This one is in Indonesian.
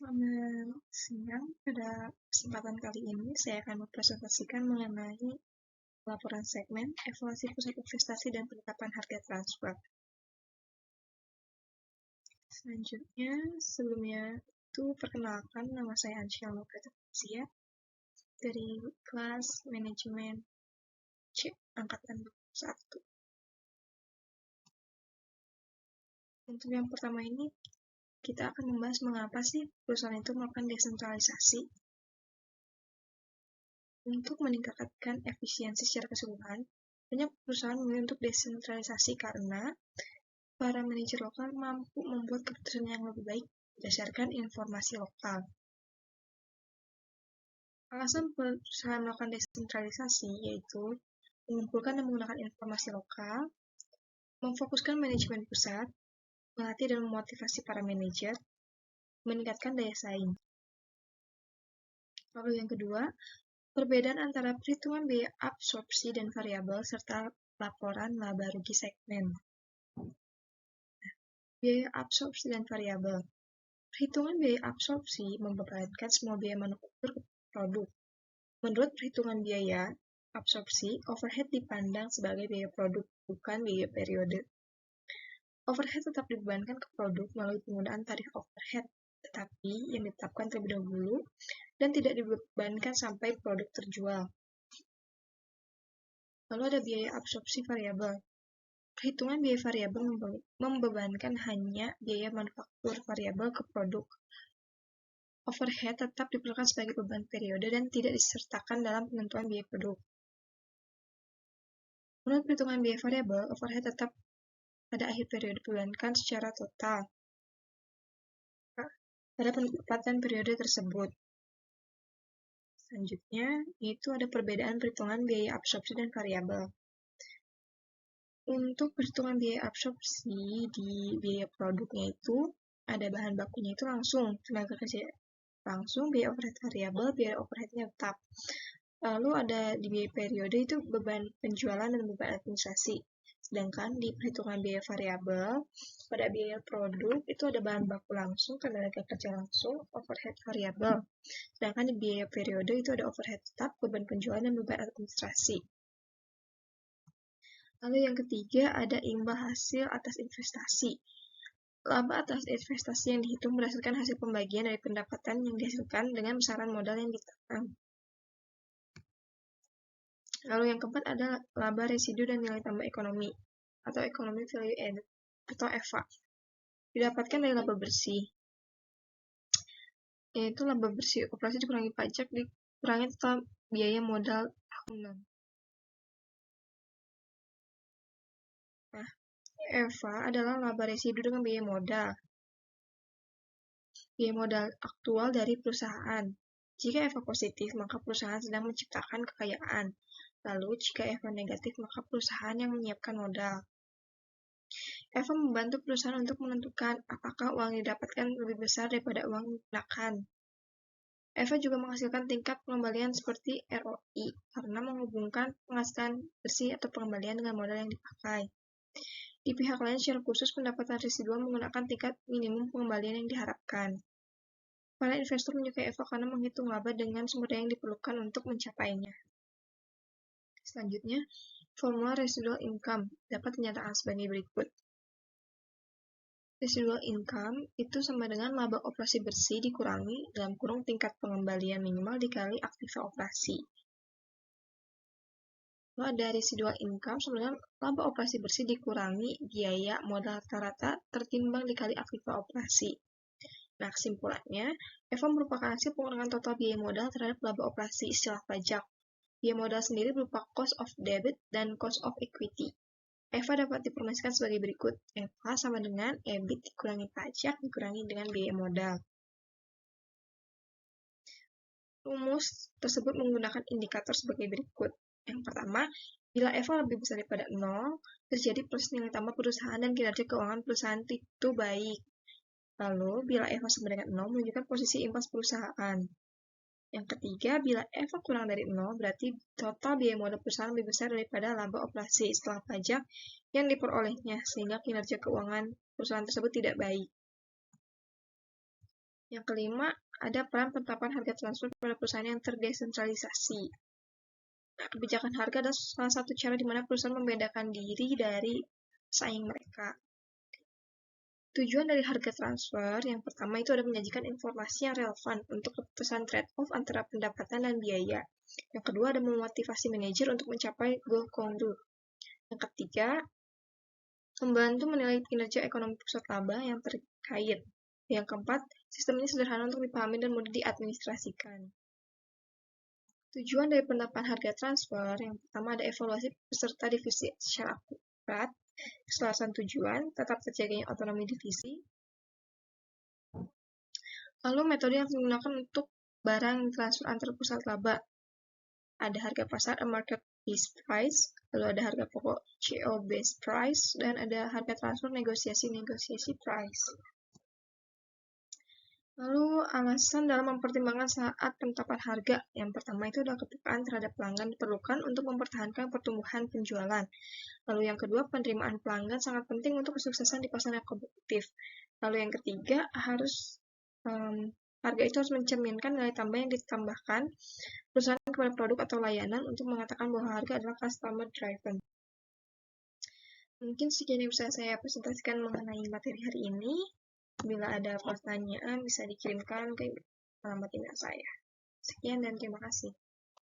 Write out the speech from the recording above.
Selamat siang, pada kesempatan kali ini saya akan mempresentasikan mengenai laporan segmen, evaluasi pusat investasi dan penetapan harga transfer. Selanjutnya, sebelumnya itu perkenalkan, nama saya Ansya Lokasia dari kelas manajemen C angkatan 1. Untuk yang pertama ini, kita akan membahas mengapa sih perusahaan itu melakukan desentralisasi. Untuk meningkatkan efisiensi secara keseluruhan, banyak perusahaan memilih untuk desentralisasi karena para manajer lokal mampu membuat keputusan yang lebih baik berdasarkan informasi lokal. Alasan perusahaan melakukan desentralisasi yaitu mengumpulkan dan menggunakan informasi lokal, memfokuskan manajemen pusat, melatih dan memotivasi para manajer, meningkatkan daya saing. Lalu yang kedua, perbedaan antara perhitungan biaya absorpsi dan variabel serta laporan laba rugi segmen. Biaya absorpsi dan variabel. Perhitungan biaya absorpsi membebankan semua biaya manufaktur ke produk. Menurut perhitungan biaya absorpsi, overhead dipandang sebagai biaya produk, bukan biaya periode. Overhead tetap dibebankan ke produk melalui penggunaan tarif overhead, tetapi yang ditetapkan terlebih dahulu dan tidak dibebankan sampai produk terjual. Lalu ada biaya absorpsi variabel. Perhitungan biaya variabel membebankan hanya biaya manufaktur variabel ke produk. Overhead tetap diperlukan sebagai beban periode dan tidak disertakan dalam penentuan biaya produk. Menurut perhitungan biaya variabel, overhead tetap pada akhir periode dibebankan secara total pada penempatan periode tersebut. Selanjutnya, yaitu ada perbedaan perhitungan biaya absorpsi dan variabel. Untuk perhitungan biaya absorpsi di biaya produknya itu, ada bahan bakunya itu langsung, tenaga kerja langsung, biaya overhead variabel, biaya overheadnya tetap. Lalu ada di biaya periode itu beban penjualan dan beban administrasi. Sedangkan di perhitungan biaya variabel, pada biaya produk itu ada bahan baku langsung, tenaga kerja langsung, overhead variabel. Sedangkan di biaya periode itu ada overhead tetap, beban penjualan, dan beban administrasi. Lalu yang ketiga ada imbal hasil atas investasi. Laba atas investasi yang dihitung berdasarkan hasil pembagian dari pendapatan yang dihasilkan dengan besaran modal yang ditanam. Lalu yang keempat ada laba residu dan nilai tambah ekonomi atau economic value added atau EVA. Didapatkan dari laba bersih, yaitu laba bersih operasi dikurangi pajak dikurangi total biaya modal tahunan. Nah, EVA adalah laba residu dengan biaya modal. Biaya modal aktual dari perusahaan. Jika EVA positif, maka perusahaan sedang menciptakan kekayaan. Lalu, jika EVA negatif, maka perusahaan yang menyiapkan modal. EVA membantu perusahaan untuk menentukan apakah uang yang didapatkan lebih besar daripada uang yang digunakan. EVA juga menghasilkan tingkat pengembalian seperti ROI karena menghubungkan penghasilan bersih atau pengembalian dengan modal yang dipakai. Di pihak lain, secara khusus pendapatan residual menggunakan tingkat minimum pengembalian yang diharapkan. Para investor menyukai EVA karena menghitung laba dengan sumber daya yang diperlukan untuk mencapainya. Selanjutnya, formula residual income dapat dinyatakan sebagai berikut. Residual income itu sama dengan laba operasi bersih dikurangi dalam kurung tingkat pengembalian minimal dikali aktiva operasi. Lalu ada residual income sama dengan laba operasi bersih dikurangi biaya modal rata-rata tertimbang dikali aktiva operasi. Nah, kesimpulannya, EVA merupakan hasil pengurangan total biaya modal terhadap laba operasi istilah pajak. Biaya modal sendiri berupa cost of debit dan cost of equity. EVA dapat dipromosikan sebagai berikut. EVA sama dengan EBIT dikurangi pajak dikurangi dengan biaya modal. Rumus tersebut menggunakan indikator sebagai berikut. Yang pertama, bila EVA lebih besar daripada 0, terjadi proses nilai tambah perusahaan dan kinerja keuangan perusahaan itu baik. Lalu, bila EVA sama dengan 0, menunjukkan posisi impas perusahaan. Yang ketiga, bila EVA kurang dari 0, berarti total biaya modal perusahaan lebih besar daripada laba operasi setelah pajak yang diperolehnya, sehingga kinerja keuangan perusahaan tersebut tidak baik. Yang kelima, ada peran penetapan harga transfer pada perusahaan yang terdesentralisasi. Nah, kebijakan harga adalah salah satu cara di mana perusahaan membedakan diri dari pesaing mereka. Tujuan dari harga transfer yang pertama itu ada menyajikan informasi yang relevan untuk keputusan trade-off antara pendapatan dan biaya. Yang kedua ada memotivasi manajer untuk mencapai goal control. Yang ketiga, membantu menilai kinerja ekonomi pusat laba yang terkait. Yang keempat, sistem ini sederhana untuk dipahami dan mudah diadministrasikan. Tujuan dari penetapan harga transfer yang pertama ada evaluasi peserta divisi secara akurat, keselarasan tujuan, tetap terjaganya otonomi divisi. Lalu metode yang digunakan untuk barang transfer antar pusat laba. Ada harga pasar, a market based price, lalu ada harga pokok, CO based price, dan ada harga transfer negosiasi price. Lalu alasan dalam mempertimbangkan saat penetapan harga. Yang pertama itu adalah kepekaan terhadap pelanggan diperlukan untuk mempertahankan pertumbuhan penjualan. Lalu yang kedua, penerimaan pelanggan sangat penting untuk kesuksesan di pasar yang kompetitif. Lalu yang ketiga, harga itu harus mencerminkan nilai tambah yang ditambahkan perusahaan kepada produk atau layanan untuk mengatakan bahwa harga adalah customer driven. Mungkin sekian yang bisa saya presentasikan mengenai materi hari ini. Bila ada pertanyaan bisa dikirimkan ke alamat email saya. Sekian dan terima kasih.